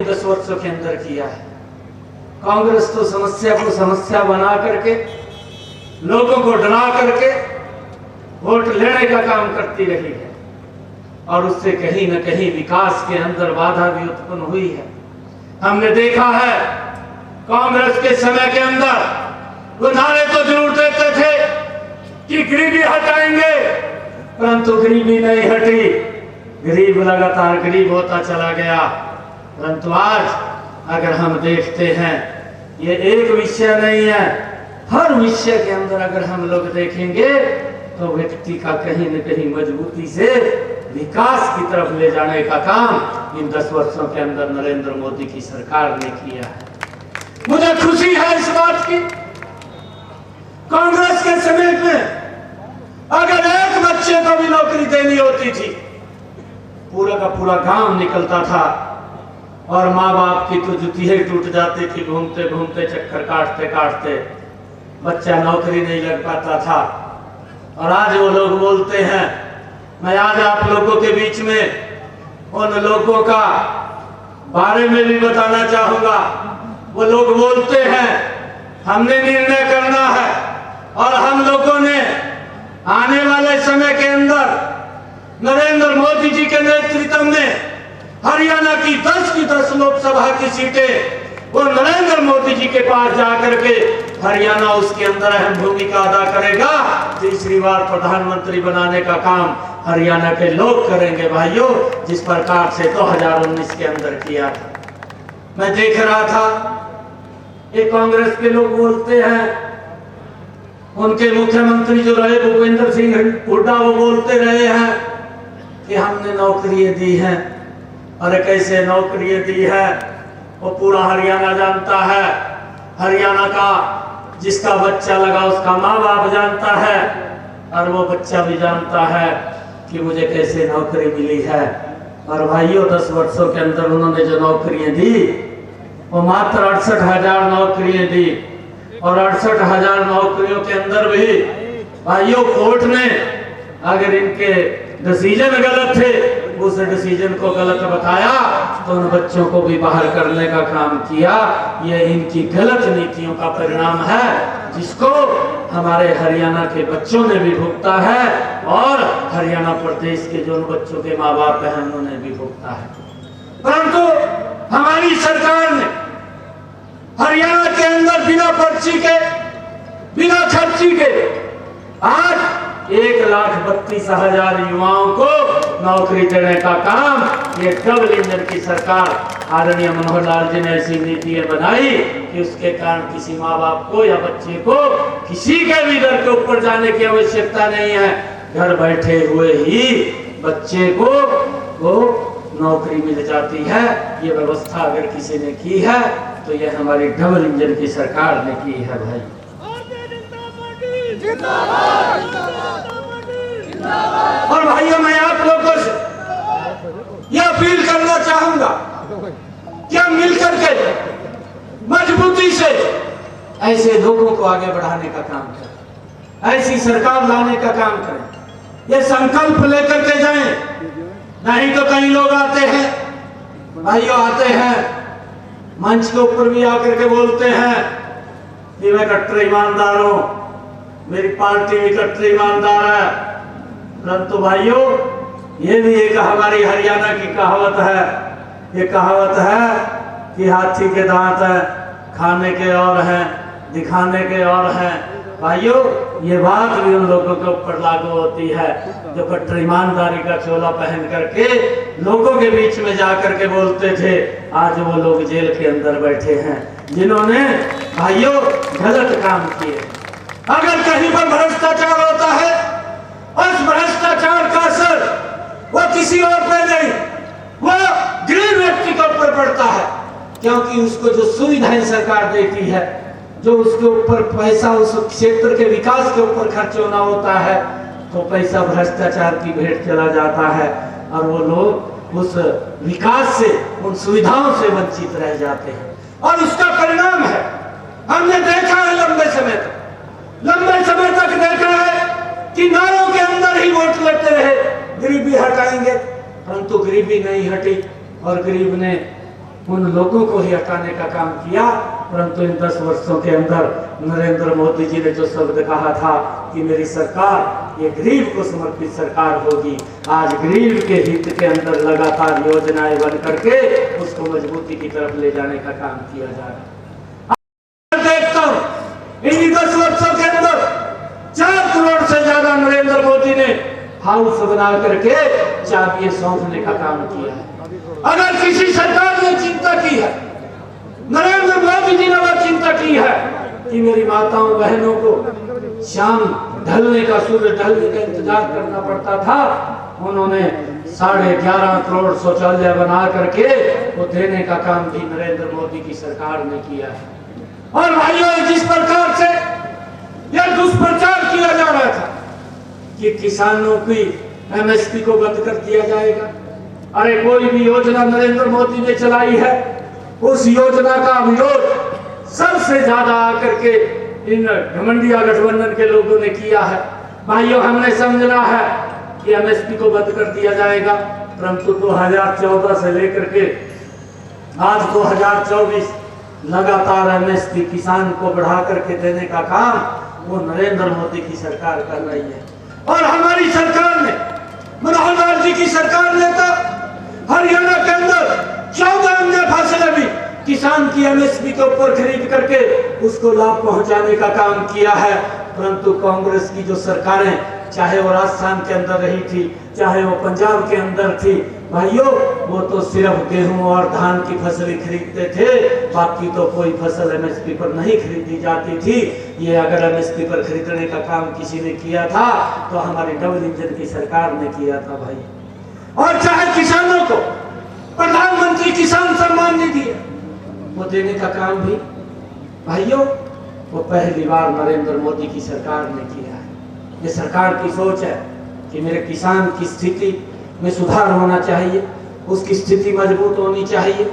10 वर्षों के अंदर किया है। कांग्रेस तो समस्या को समस्या बना करके, लोगों को डरा करके वोट लेने का काम करती रही है और उससे कहीं न कहीं विकास के अंदर बाधा भी उत्पन्न हुई है। हमने देखा है कांग्रेस के समय के अंदर वो नारे तो जरूर देते थे कि गरीबी हटाएंगे, परंतु गरीबी नहीं हटी, गरीब लगातार गरीब होता चला गया। परंतु आज अगर हम देखते हैं, ये एक विषय नहीं है, हर विषय के अंदर अगर हम लोग देखेंगे तो व्यक्ति का कहीं न कहीं मजबूती से विकास की तरफ ले जाने का काम इन 10 वर्षों के अंदर नरेंद्र मोदी की सरकार ने किया है। मुझे खुशी है इस बात की, कांग्रेस के समय में अगर एक बच्चे को भी नौकरी देनी होती थी, पूरा का पूरा गांव निकलता था और माँ बाप की तो जुतियां टूट जाती थी, घूमते घूमते चक्कर काटते काटते बच्चा नौकरी नहीं लग पाता था। और आज वो लोग बोलते हैं, मैं आज आप लोगों के बीच में उन लोगों का बारे में भी बताना चाहूंगा। वो लोग बोलते हैं हमने निर्णय करना है और हम लोगों ने आने वाले समय के अंदर नरेंद्र मोदी जी के नेतृत्व में हरियाणा की 10 की 10 लोकसभा की सीटें वो नरेंद्र मोदी जी के पास जाकर के हरियाणा उसके अंदर अहम भूमिका अदा करेगा। तीसरी बार प्रधानमंत्री बनाने का काम हरियाणा के लोग करेंगे भाइयों, जिस प्रकार से 2019 के अंदर किया था। मैं देख रहा था ये कांग्रेस के लोग बोलते हैं, उनके मुख्यमंत्री जो रहे भूपेंद्र सिंह हुड्डा, वो बोलते रहे हैं कि हमने नौकरियां दी हैं। अरे कैसे नौकरियां दी है, वो पूरा हरियाणा जानता है। हरियाणा का जिसका बच्चा लगा उसका माँ बाप जानता है और वो बच्चा भी जानता है कि मुझे कैसे नौकरी मिली है। और भाइयों 10 वर्षों के अंदर उन्होंने जो नौकरियां दी वो मात्र 68,000 नौकरियां दी। और 68,000 नौकरियों के अंदर भी भाइयों कोर्ट ने अगर इनके डिसीजन गलत थे, उस डिसीजन को गलत बताया तो उन बच्चों को भी बाहर करने का काम किया। ये इनकी गलत नीतियों का परिणाम है, जिसको हमारे हरियाणा के बच्चों ने भी भुगता है और हरियाणा प्रदेश के जो बच्चों के माँ बाप हैं उन्होंने भी भुगता है। परंतु हमारी सरकार ने हरियाणा के अंदर बिना पर्ची के, बिना खर्ची के आज 1,32,000 युवाओं को नौकरी देने का काम ये डबल इंजन की सरकार आदरणीय मनोहर लाल जी ने ऐसी नीतियां बनाई कि उसके कारण किसी माँ बाप को या बच्चे को किसी के भी दर के ऊपर जाने की आवश्यकता नहीं है। घर बैठे हुए ही बच्चे को वो नौकरी मिल जाती है। ये व्यवस्था अगर किसी ने की है तो ये हमारी डबल इंजन की सरकार ने की है भाई। और भाइयों मैं आप लोगों से यह अपील करना चाहूंगा कि हम मिलकर के मजबूती से ऐसे लोगों को आगे बढ़ाने का काम करें, ऐसी सरकार लाने का काम करें, ये संकल्प लेकर के जाएं। नहीं तो कई लोग आते हैं भाइयों, आते हैं मंच के ऊपर भी आकर के बोलते हैं कि मैं कट्टर ईमानदार हूं, मेरी पार्टी भी कट्टर ईमानदार है। परंतु भाइयों ये भी एक हमारी हरियाणा की कहावत है, ये कहावत है कि हाथी के दांत है, खाने के और हैं, दिखाने के और हैं। भाइयों ये बात भी उन लोगों के ऊपर लागू होती है जो कट्टर ईमानदारी का चोला पहन करके लोगों के बीच में जाकर के बोलते थे। आज वो लोग जेल के अंदर बैठे हैं जिन्होंने भाइयों गलत काम किए। अगर कहीं पर भ्रष्टाचार होता है और उस भ्रष्टाचार का असर वो किसी और पे नहीं, वो गरीब व्यक्ति के ऊपर पड़ता है, क्योंकि उसको जो सुविधाएं सरकार देती है, जो उसके ऊपर पैसा उस क्षेत्र के विकास के ऊपर खर्च होना होता है, तो पैसा भ्रष्टाचार की भेंट चला जाता है और वो लोग उस विकास से, उन सुविधाओं से वंचित रह जाते हैं। और उसका परिणाम है हमने देखा है लंबे समय तक देखा है कि नारों के अंदर ही वोट लेते रहे, गरीबी हटाएंगे, परंतु गरीबी नहीं हटी और गरीब ने उन लोगों को ही हटाने का काम किया। परंतु इन 10 वर्षों के अंदर नरेंद्र मोदी जी ने जो शब्द कहा था कि मेरी सरकार ये गरीब को समर्पित सरकार होगी, आज गरीब के हित के अंदर लगातार योजनाएं बन करके उसको मजबूती की तरफ ले जाने का काम किया जा रहा है। देखता हूं इन 10 वर्षों के अंदर 4 करोड़ से ज्यादा नरेंद्र मोदी ने हाउस बना करके चाबियां सौंपने का काम किया है। अगर किसी सरकार ने चिंता की है, नरेंद्र मोदी जी ने वह चिंता की है कि मेरी माताओं बहनों को शाम ढलने का, सूर्य ढलने का इंतजार करना पड़ता था, उन्होंने 11.5 करोड़ शौचालय बना करके वो देने का काम भी नरेंद्र मोदी की सरकार ने किया है। और भाइयों, जिस प्रकार से यह दुष्प्रचार किया जा रहा था कि किसानों की एमएसपी को बंद कर दिया जाएगा, अरे कोई भी योजना नरेंद्र मोदी ने चलाई है, उस योजना का विरोध सबसे ज्यादा आकर के इन घमंडिया गठबंधन के लोगों ने किया है। भाइयों, हमने समझना है कि एमएसपी को बंद कर दिया जाएगा, परंतु 2014 से लेकर के आज 2024 लगातार एमएसपी किसान को बढ़ा करके देने का काम वो नरेंद्र मोदी की सरकार कर रही है। और हमारी सरकार ने, मनोहर लाल जी की सरकार ने तो हरियाणा के अंदर 14 अन्य फसलें भी किसान की एमएसपी के ऊपर खरीद करके उसको लाभ पहुंचाने का काम किया है। परंतु कांग्रेस की जो सरकारें, चाहे वो राजस्थान के अंदर रही थी, चाहे वो पंजाब के अंदर थी, भाइयों वो तो सिर्फ गेहूं और धान की फसलें खरीदते थे, बाकी तो कोई फसल एमएसपी पर नहीं खरीदी जाती थी। ये अगर एमएसपी पर खरीदने का काम किसी ने किया था तो हमारी डबल इंजन की सरकार ने किया था भाई। और चाहे किसानों को प्रधानमंत्री किसान सम्मान निधि वो देने का काम भी भाइयों वो पहली बार नरेंद्र मोदी की सरकार ने किया है। ये सरकार की सोच है कि मेरे किसान की स्थिति में सुधार होना चाहिए, उसकी स्थिति मजबूत होनी चाहिए,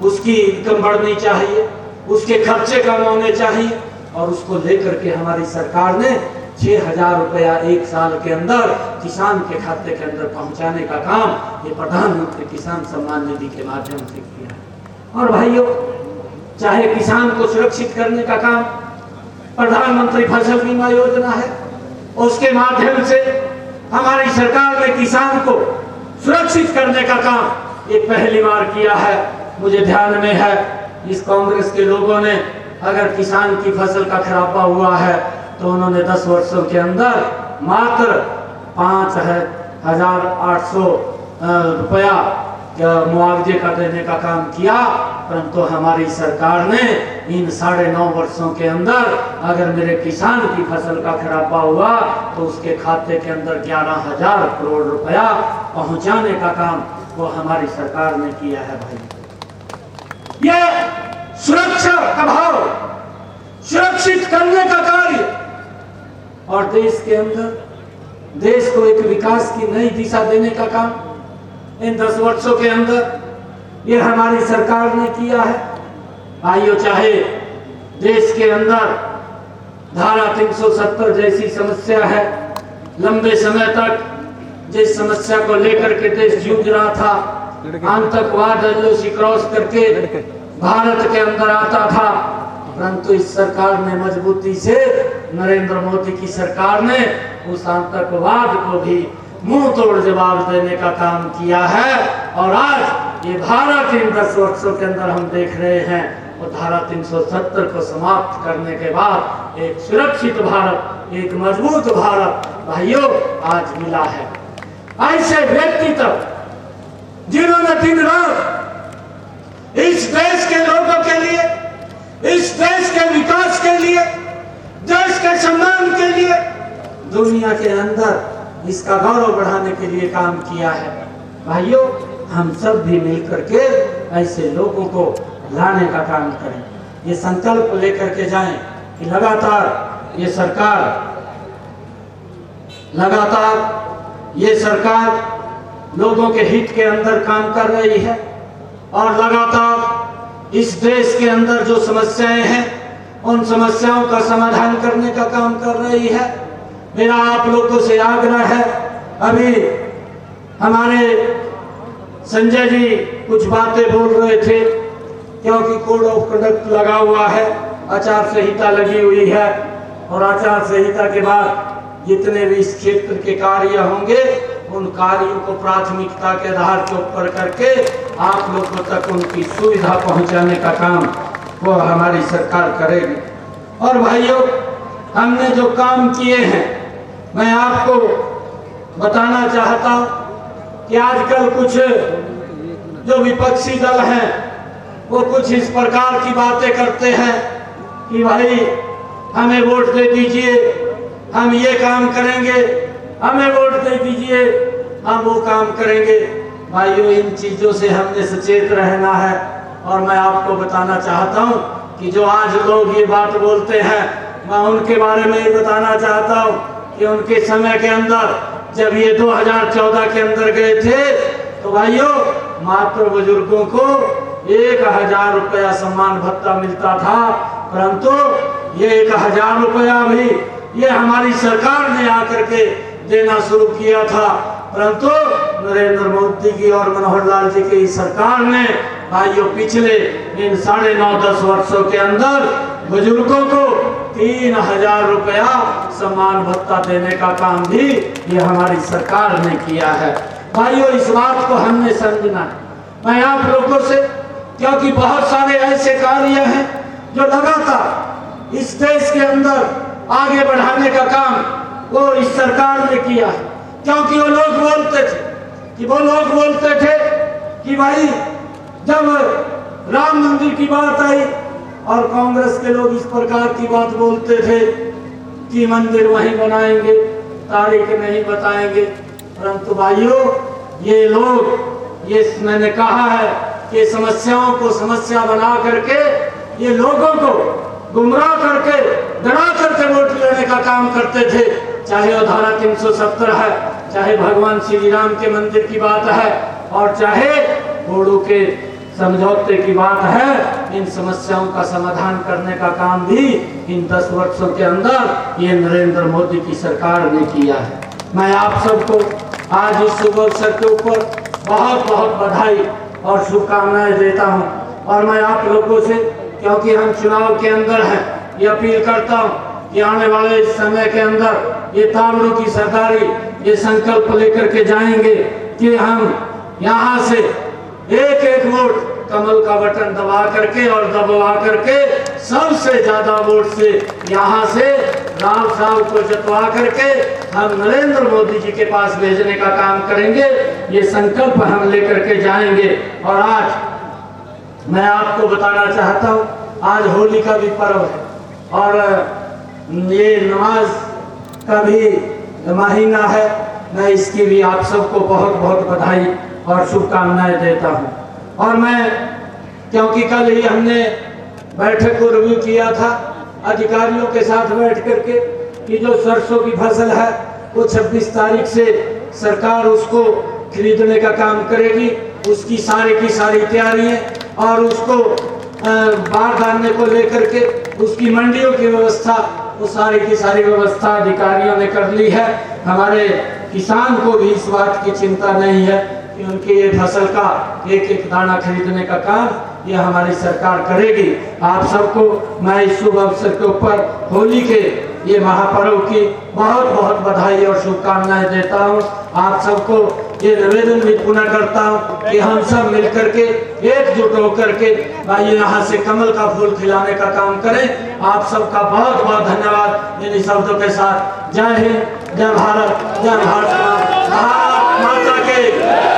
उसकी इनकम बढ़नी चाहिए, उसके खर्चे कम होने चाहिए, और उसको लेकर के हमारी सरकार ने 6,000 रुपया 1 साल के अंदर किसान के खाते के अंदर पहुंचाने का काम ये प्रधानमंत्री किसान सम्मान निधि के माध्यम से किया है। और भाइयों, चाहे किसान को सुरक्षित करने का काम प्रधानमंत्री फसल बीमा योजना है, उसके माध्यम से हमारी सरकार ने किसान को सुरक्षित करने का काम ये पहली बार किया है। मुझे ध्यान में है इस कांग्रेस के लोगों ने अगर किसान की फसल का खराबा हुआ है तो उन्होंने 10 वर्षों के अंदर मात्र 5,800 रुपया मुआवजे का देने का काम किया। परंतु हमारी सरकार ने इन 9.5 वर्षों के अंदर अगर मेरे किसान की फसल का खराबा हुआ तो उसके खाते के अंदर 11,000 करोड़ रुपया पहुंचाने का काम वो हमारी सरकार ने किया है भाई। यह सुरक्षा का भाव, सुरक्षित करने का कार्य और देश के अंदर देश को एक विकास की नई दिशा देने का काम इन 10 वर्षों के अंदर ये हमारी सरकार ने किया है। भाइयों, चाहे देश के अंदर धारा 370 जैसी समस्या है, लंबे समय तक जिस समस्या को लेकर के देश जूझ रहा था, आतंकवाद एलओसी क्रॉस करके भारत के अंदर आता था, परंतु इस सरकार ने मजबूती से, नरेंद्र मोदी की सरकार ने उस आतंकवाद को भी मुंह तोड़ जवाब देने का काम किया है। और आज ये भारत इन 10 वर्षों के अंदर हम देख रहे हैं और धारा 370 को समाप्त करने के बाद एक सुरक्षित भारत, एक मजबूत भारत भाइयों आज मिला है। ऐसे व्यक्ति तक जिन्होंने दिन रात इस देश के लोगों के लिए, इस देश के विकास के लिए, देश के सम्मान के लिए, दुनिया के अंदर इसका गौरव बढ़ाने के लिए काम किया है। भाइयों, हम सब भी मिलकर के ऐसे लोगों को लाने का काम करें, ये संकल्प लेकर के जाएं कि लगातार ये सरकार लोगों के हित के अंदर काम कर रही है और लगातार इस देश के अंदर जो समस्याएं हैं उन समस्याओं का समाधान करने का काम कर रही है। मेरा आप लोगों से आग्रह है, अभी हमारे संजय जी कुछ बातें बोल रहे थे क्योंकि कोड ऑफ कंडक्ट लगा हुआ है, आचार संहिता लगी हुई है और आचार संहिता के बाद जितने भी इस क्षेत्र के कार्य होंगे उन कार्यों को प्राथमिकता के आधार के ऊपर करके आप लोगों तक उनकी सुविधा पहुंचाने का काम वो हमारी सरकार करेगी। और भाइयों, हमने जो काम किए हैं मैं आपको बताना चाहता हूं कि आजकल कुछ जो विपक्षी दल हैं वो कुछ इस प्रकार की बातें करते हैं कि भाई हमें वोट दे दीजिए, हम ये काम करेंगे, हमें वोट दे दीजिए, हम वो काम करेंगे। भाइयों, इन चीज़ों से हमने सचेत रहना है। और मैं आपको बताना चाहता हूं कि जो आज लोग ये बात बोलते हैं, मैं उनके बारे में ये बताना चाहता हूं कि उनके समय के अंदर जब ये 2014 के अंदर गए थे तो भाइयों मात्र बुजुर्गों को 1000 रुपया सम्मान भत्ता मिलता था, परंतु ये 1000 रुपया भी ये हमारी सरकार ने आकर के देना शुरू किया था। परंतु नरेंद्र मोदी की और मनोहर लाल जी की सरकार ने भाइयों पिछले इन 9.5-10 वर्षों के अंदर बुजुर्गों को 3000 रुपया सम्मान भत्ता देने का काम भी ये हमारी सरकार ने किया है। भाइयों, इस बात को हमने समझना है। मैं आप लोगों से, क्योंकि बहुत सारे ऐसे कार्य हैं जो लगातार इस देश के अंदर आगे बढ़ाने का काम वो इस सरकार ने किया है। क्योंकि वो लोग बोलते थे कि भाई जब राम मंदिर की बात आई और कांग्रेस के लोग इस प्रकार की बात बोलते थे कि मंदिर वहीं बनाएंगे, तारीख नहीं बताएंगे। परंतु भाइयों, ये लोग, ये मैंने कहा है कि समस्याओं को समस्या बना करके ये लोगों को गुमराह करके डरा करके वोट लेने का काम करते थे। चाहे वो धारा 370 है, चाहे भगवान श्री राम के मंदिर की बात है और चाहे बोडो के समझौते की बात है, इन समस्याओं का समाधान करने का काम भी इन 10 वर्षों के अंदर ये नरेंद्र मोदी की सरकार ने किया है। मैं आप सबको आज इस शुभ अवसर के ऊपर बहुत बहुत बधाई और शुभकामनाएं देता हूं। और मैं आप लोगों से, क्योंकि हम चुनाव के अंदर हैं, ये अपील करता हूं कि आने वाले इस समय के अंदर ये ताबड़ू की सरकारी ये संकल्प लेकर के जाएंगे कि हम यहाँ से एक वोट कमल का बटन दबा करके और दबवा करके सबसे ज्यादा वोट से यहाँ से राम साहब को जितवा करके हम नरेंद्र मोदी जी के पास भेजने का काम करेंगे। ये संकल्प हम लेकर के जाएंगे। और आज मैं आपको बताना चाहता हूँ, आज होली का भी पर्व है और ये नमाज का भी महीना है। मैं इसकी भी आप सबको बहुत बहुत बधाई और शुभकामनाएं देता हूं। और मैं, क्योंकि कल ही हमने बैठक को रिव्यू किया था अधिकारियों के साथ बैठ करके कि जो सरसों की फसल है वो 26 तारीख से सरकार उसको खरीदने का काम करेगी। उसकी की सारी तैयारियां और उसको बाढ़ डालने को लेकर के उसकी मंडियों की व्यवस्था, वो सारी की सारी व्यवस्था अधिकारियों ने कर ली है। हमारे किसान को भी इस बात की चिंता नहीं है कि उनकी ये फसल का एक दाना खरीदने का काम ये हमारी सरकार करेगी। आप सबको मैं इस शुभ अवसर के ऊपर होली के ये महापर्व की बहुत बहुत बधाई और शुभकामनाएं देता हूँ। आप सबको ये निवेदन भी पुनः करता हूँ कि हम सब मिलकर के एकजुट होकर के भाई यहाँ से कमल का फूल खिलाने का काम करें। आप सबका बहुत बहुत धन्यवाद। इन शब्दों के साथ जय हिंद, जय भारत, जय भारत माता के।